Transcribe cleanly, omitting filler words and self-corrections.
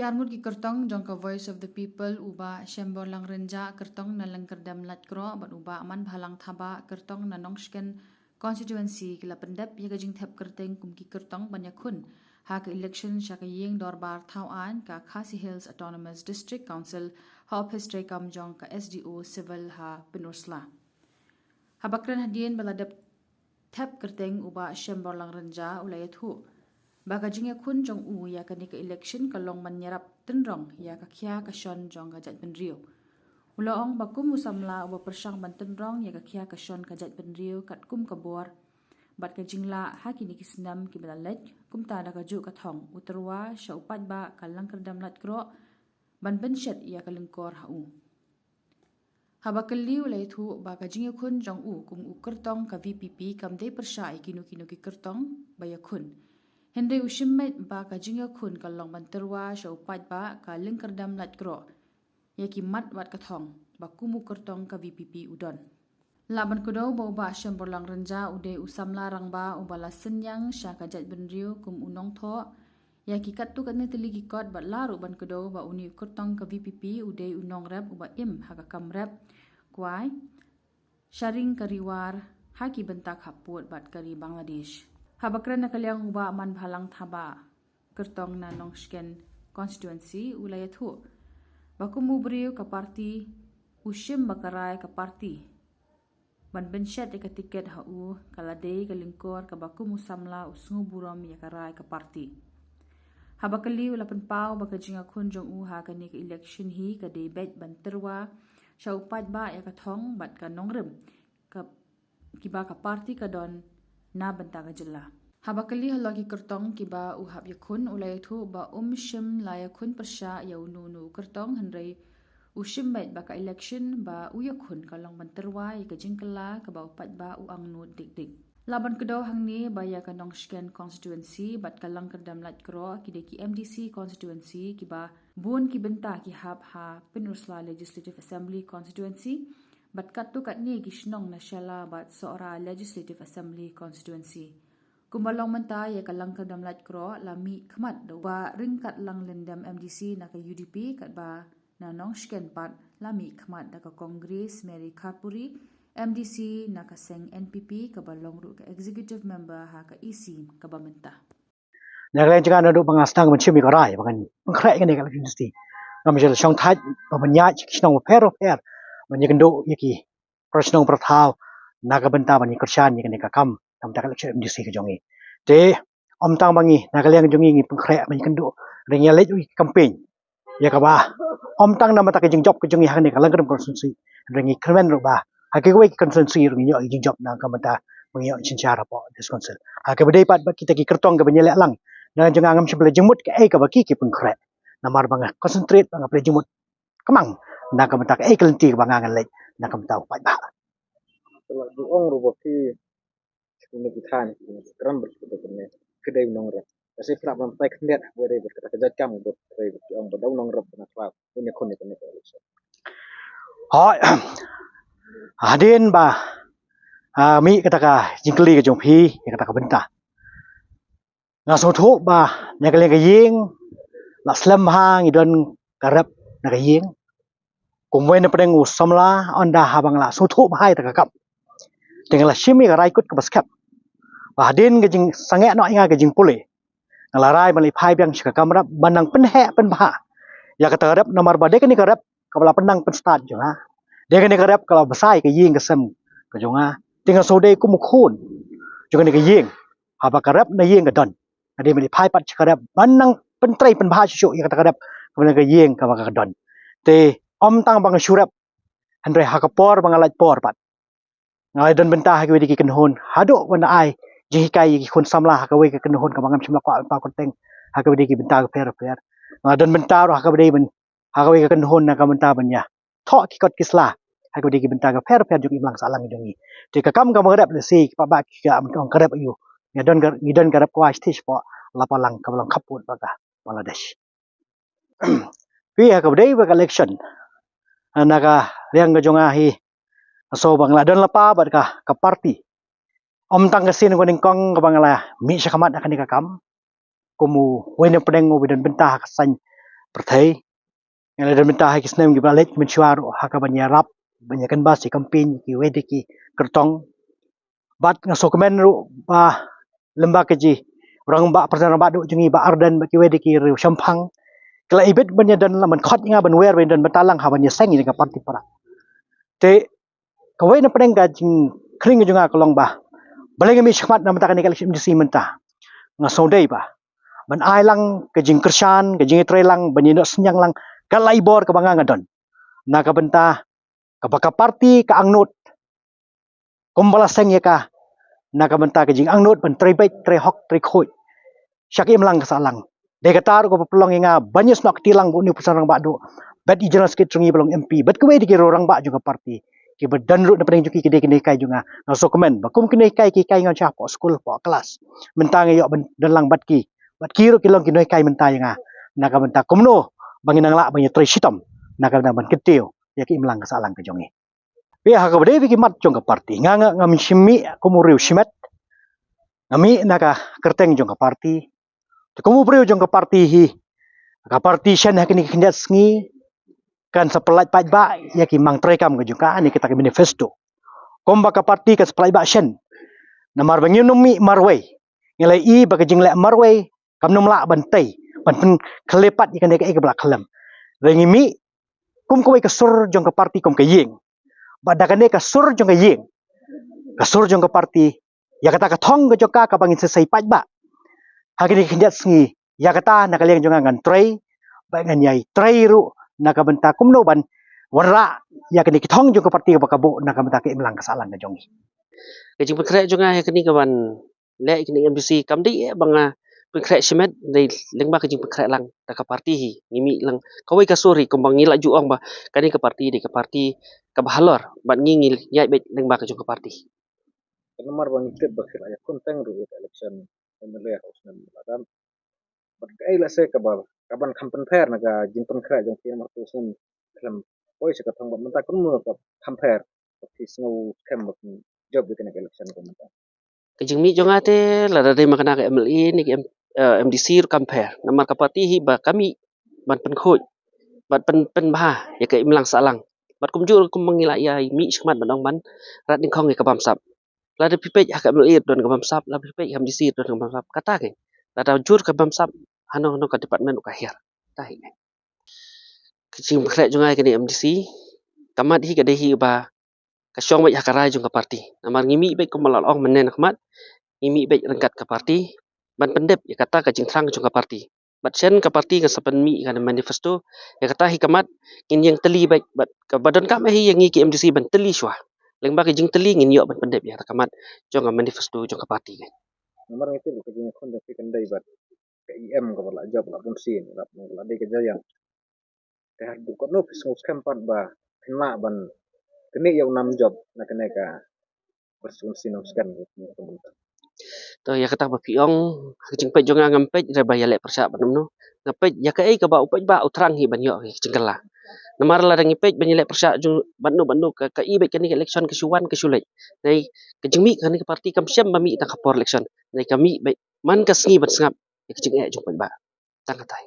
Ki arngut ki kertong jong ka Voice of the People uba Shembor lang renja kertong na lang kerdam lat kro bat uba man bhalang thaba kertong na nongsken constituency kila pendap ya gajing thap kerteng kum ki kertong banya khun ha ka election sha ka yeng dorbar thau an ka Khasi Hills Autonomous District Council ha history kam jong ka SDO civil ha Pinursla ha bakran hadien baladap thap kerteng uba Shembor lang renja ulayat hu Baka jingya kun jong u ya ka nika election ka long manyarap tenrong ya ka kya ka shon jong ka jat penrio. Ulaong bakum musamla uba persang ban tenrong ya ka kya ka shon ka jat penrio kat kum ka bor. Bat ka jingla haki niki senam ki belalet kum ta da ka ju ka thong uterwa sya upat ba ka lang kerdam lat kro ban benshet ya ka lingkor ha u. Habakali ulay thu baka jingya kun jong u kum u kertong ka VPP kam de persai kinu ki kertong baya kun. Henry ushimmet ba ka jingya kun ka long banterwa sya upat ba ka lingkerdam lat kro. Ya ki mat wat ka thong ba kumu kertong ka VPP udon. Laban kudaw ba uba Shembor lang renja uday usamla rang ba ubala senyang sya ka jat benriu kum unong tho. Ya ki kat tu kat ni teligi kot bat laru ban kudaw ba uni kertong ka VPP uday unong rep uba im haka kam rep. Kuai sharing kariwar haki bentak haput bat kari Bangladesh. Habakran na kalyang uba man bhalang thaba kertong na nongsken constituency ulayat hu. Baku mubriu ka parti ushim bakarai ka parti. Ban benshet ka tiket ha u kaladei ka lingkor ka baku musamla usungu buram ya karai ka parti. Habakali ulapan pau baka jinga kun jong u ha ka nika election hi ka debate ban terwa sya upat ba ya ka thong bat ka nongrim ka kiba ka parti ka don na bentaga jela. Habakali halagi kertong kiba uhab yakun ulay thu ba shim la yakun persya ya unu kertong henry ushimmet baka election ba uyakun kalong banterwa ya kajingkala ka ba upat ba uang nu dik. Laban kedaw hangni ba ya kanong shken constituency bat kalang kerdam lat kro kideki MDC constituency kiba bun ki benta ki hab ha Pinursla Legislative Assembly constituency bat kat tu kat ni gishnong na shala bat seora Legislative Assembly constituency. Kumbalong menta ya kalang kerdam lat kro lami khmat do ba ringkat lang lendam MDC na ka UDP kat ba na nong shken pat lami khmat da ka Congress Mary Khatpuri MDC na ka seng NPP ka balong ru ka executive member ha ka EC ka ba menta. Naglayan jangan ada pengastang mencium ikarai bahkan pengkrai kan dekat industri. Ngambil syong thaj pemanya kisnong per menyekendo yaki persnong perthau naga benta bani kersan yaki dekat kam tam tak election industri ke jongi. Te om tang bangi naglayan jongi ngi pengkrai menyekendo ring yalet campaign. Ya ka ba om tang nama tak jing job ke jongi han dekat langkam konstitusi ring kremen ro ba. Haki ko konstitusi ring yo jing job nang kamata mengiyo cincara po diskonsel. Haki bedai pat kita ki kertong ke benyelek lang. Na jangan ngam sebelah jemut ke ka baki ki pengkret namar banga concentrate banga ple jemut kemang na ka mata ke kelenti ke banga ngan lek na ka mata upat ba la duong ro ki ni kitan kram ber ne kedai nong ra kasi fra ban pai knet wede ber kata kerja kam ber re ong bodong nong ra na fa ni kon ni ha hadin ba mi kata ka jingkli ke jong phi ya kata ka benta na so tho ba nya ka le ka yeng la slam hang idon karap na ka yeng kumwen na pedeng usamla onda habang la so tho hai ta ka kap dengan la shimi ka raikut ka baskap ba hadin ke jing sange no inga ke jing pule ngala rai bali phai byang ka kamrap banang penhe pen ba ya kata karap nomor ba de ka ni karap ka bala penang pen start jo ha de ka ni karap kalau besai ka yeng ka sem ka jonga tinggal so de ku mukhun jo ka ni ka yeng haba karap na yeng ka don ade meli phai pat karap banang pentrai pen bha shu ya kata karap kemudian ke yeng ka ka don te om tang bang syurap andre hakapor bang alat por pat ngai don bentah ke wedi ki kenhon hado wana ai ji kai ki khun samla ka we ke kenhon ka bangam chimla pa konteng ha ka wedi ki bentah per don bentah ro ha ka wedi ben ha ka we ke kenhon na ka bentah banya tho ki kot kisla ha ka wedi ki bentah ka per jung imlang salang jongi te ka kam ka magrap le si pa ba ki ka am karap ayu ngidon karap kwa stage po lapalang ka balang kaput baga Bangladesh pi ha ka wedi ba election naga riang ga jonga hi so bangla don lapa bat ka parti om tang ka sin ko ning kong ka bangla mi syakamat akan ka kam kumu wena pedeng ngo bidon bentah ka san perthai yang ada minta hai kisnem gi balik mencuar haka banyarap banyakan bas campaign ki wedi ki kertong bat ngaso kemen ru ba lemba keji orang ba perdana ba du jungi ba ardan ba ki wedi ki riu sampang kala ibet banya dan laman khot nga ban wer dan batalang ha banya seng ni ka parti para te kawai na pedeng ka jing kring junga kolong ba baleng mi chmat na mata kan election di simenta ngaso dei ba ban ai lang ke jing kersan ke jing trelang banya senyang lang kalai bor ka banga ngadon na ka benta ka baka parti ka angnut kumbala seng ya ka na ka benta ke jing angnut ban tre bai tre hok tre khoi syaki melang kasalang de kata ko pelong nga banyes nak tilang bu ni pasarang ba do bet i jelas kit sungi belong MP bet kwe di orang ba juga parti ki bedan ru na pedeng juki kide kine kai juga na so komen ba kum kine kai ki kai ngan cha po school po kelas mentang yo dan lang bat ki ru kilong kine kai mentai nga na ka benta kumno bangin ang la bang tre sitom na ka ban ketiu ya ki melang kasalang ke jongi pi ha ka bede ki mat jong ka parti nga ngam shimi kumuriu shimet ngami na ka kerteng jong ka parti kamu beri ujung ke parti hi, ke parti shen hak ni kinjat sengi kan sepelat pat ba ya ki mang trekam ke juga ni kita ke manifesto. Komba ke parti kan sepelat ba shen. Namar bangin numi marway. Ngelai i bagi jing lek marway kam num la bantai. Ban pen kelepat ikan dek ke belak kelam. Rengi mi kum kowe ke sur jong ke parti kum ke ying. Badakan ke sur jong ke ying. Ke sur jong ke parti ya kata ke thong ke joka ka bangin selesai pat ba. Hagi ni kinjat sengi ya kata nak kalian jangan ngan tray bagan yai tray ru nak benta kumno ban warra ya kini kitong jong ke parti bakabu nak benta ke melang kesalan ke jongi Kajing pekrek jonga he kini kawan le kini MBC kamdi banga pekrek semet dei lengba kajing pekrek lang da ka parti hi ngimi lang kawai ka sori kumbang ngila juang ba kani ke parti ka bahalor ban ngingil nyai bet lengba ka jong ka parti Nomor bang ikut bakil ayah konteng ru election MLA House nan adam berkai lah saya kabal kaban compare naga jington kra jong tiang martu sen klam oi se katang bat menta kun mo ka compare ti snow kem job di kena election ko menta kajing mi jonga te la da dei makana ka MLA ni MDC ru compare namar ka parti hi ba kami ban pen khoj bat pen bah ya ka imlang salang bat kumjur kumbang ngila ya mi smat ban ban rat ding khong ka bam sap la de pipej ha ka MLA don ka bam sap la pipej MDC don ka bam sap kata ke la da jur ka bam sap hano ka department ka her tahi kecing bekrek jungai kini MDC kamat hi kadai hi ba kasyong bai hakarai jung ka parti namar ngimi bai kumalal ong menen kamat ngimi bai rengkat ka parti ban pendep ya kata kacing trang jung ka parti bat sen ka parti ka sapan mi kan manifesto ya kata hi kamat ngin yang teli bai bat ka badan kam hi yang ngi ki MDC ban teli sywa leng ba kajing teli ngin yo ban pendep ya kamat jong ka manifesto jung ka parti kan nomor itu bukan jing kon tapi kendai bat ke IM ko bala job la pun sin la de ke jayang te har bu ko no snow campan ba kena ban kene yang 6 job na kene ka berfungsi no scan gitu to ya kata ba piong kajing pej jong ngam pej re ba ya le persa banam no ngapej ya ka ei ka ba upej ba utrang hi ban yo kajing kala namar la dangi pej ban le persa jung bandu ka i bai kani election ke suwan ke sulai nei kajing mi kani parti kam syam ba mi ta ka por election nei kami bai man ka sngi bat sngap kajing e jung pej ba tang katai